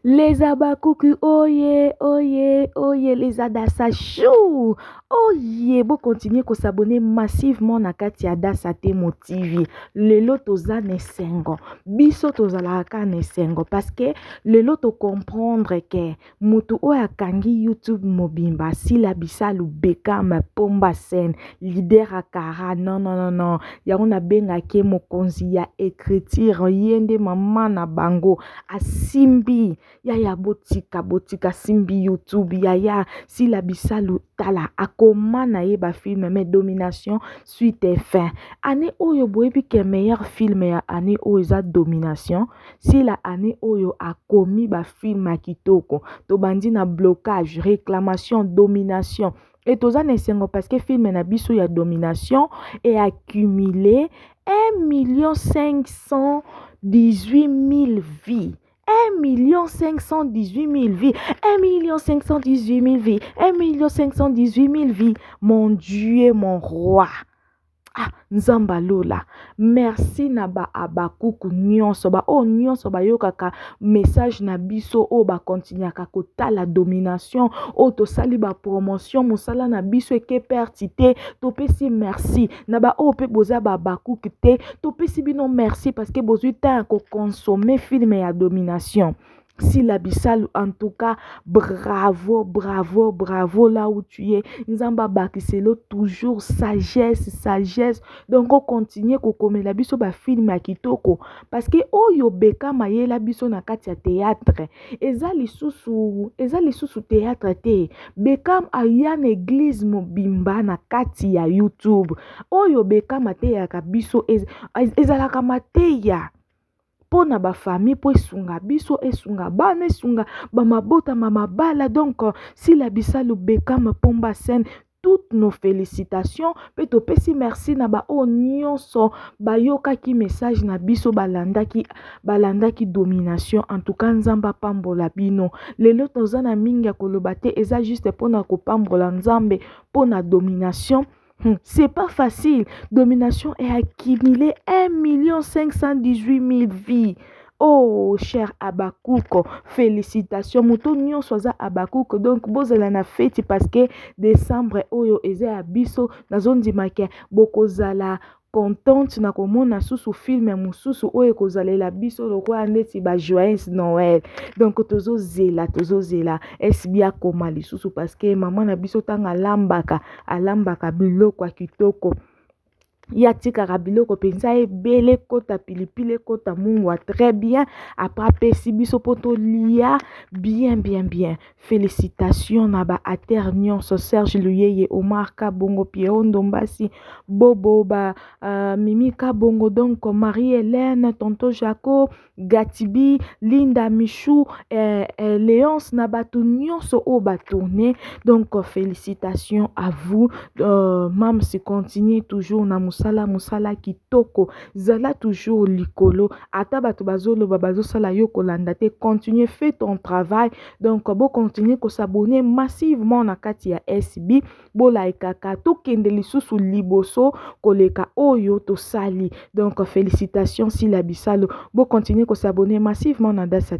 Les abakuku, oye, oye, oye, les adassa chou. Oye, bon continuer à s'abonner massivement na kati ya Dassa Temo TV. Lelo toza nesengo. Biso tozala ka nesengo. Parce que lelo to comprendre que mutu oya kangi YouTube mobimba si la bisalu Beckham pomba scène leader akara non non non non. Ya on a benga ke mokonzi ya écriture yende mama na bango asimbi ya botika simbi YouTube ya si la bisalu tala akoma na ye ba film mais domination suite et fin année oyo boyebi ke meilleur film ya année oyo eza domination si la année oyo akomi ba film ya kitoko to bandi na blocage réclamation domination et toza nesengo parce que film na biso ya domination et accumulé 1 518 000 vies. 1 518 000 vies. 1 518 000 vies. 1 518 000 vies. Mon Dieu, mon roi. Ah, Nzamba Lola. Merci na ba abakuku nyonso ba o nyonso ba yokaka message na biso o ba continuaka kotala domination o to sali ba promotion mosala na biso eke pertité to pesi merci na ba o pe boza ba abakuku te to pesi bino merci parce que bozui ta ko consommer film ya domination. Si la bisal, en tout cas, bravo, bravo, bravo là où tu es. Nzamba bakiselo toujours sagesse, sagesse. Donc on continue ko kome la biso ba film ya kitoko parce que oyo Beckham mayela biso na kati ya théâtre. Eza lisusu théâtre te. Beckham aya na église mobimba na kati ya YouTube. Oyo Beckham ateya ka biso ezalaka mateya. Pona ba famille po esunga biso esunga bana esunga ba mabota mama bala donc si la bisalu Beckham pomba scène toutes nos félicitations pe to pesi merci na ba o nyonso bayoka ki message na biso balandaki domination en tout cas nzamba pambola bino lelo toza na mingi ya koloba te eza juste pona ko pambola nzambe pona domination. C'est pas facile. Domination est accumulé 1 518 000 vies. Oh, cher Abakuko, félicitations. Mouton nyon soza Abakuko. Donc, bozela na fête parce que décembre, oyo, eze abiso, na zone di make, bokozala contente na komona susu film mususu oyo kozalela biso lokwa ndeti ba joyeux Noël. Donc tozo zela esbia koma lisusu parce que maman na biso tanga alambaka biloko kitoko. Ya tika biloko pensa ebele kota pilipili kota mungwa très bien après pesi biso poto lia bien félicitations na ba ater nyonso Serge Luyeye Omar Kabongo Pierre Ndombasi Bobo ba Mimi Kabongo donc Marie-Hélène Tonto Jaco Gatibi Linda Michou Léonce na batu nyonso o ba tourner donc félicitations à vous mam si continue toujours na musala kitoko zala toujours likolo ata bato bazoloba bazosala yo kolanda te continue fais ton travail donc bo continue ko s'abonner massivement na kati ya SB bo like ka to kende lisusu liboso koleka oyo to sali donc félicitations si la bisalo bo continue ko s'abonner massivement na Dassa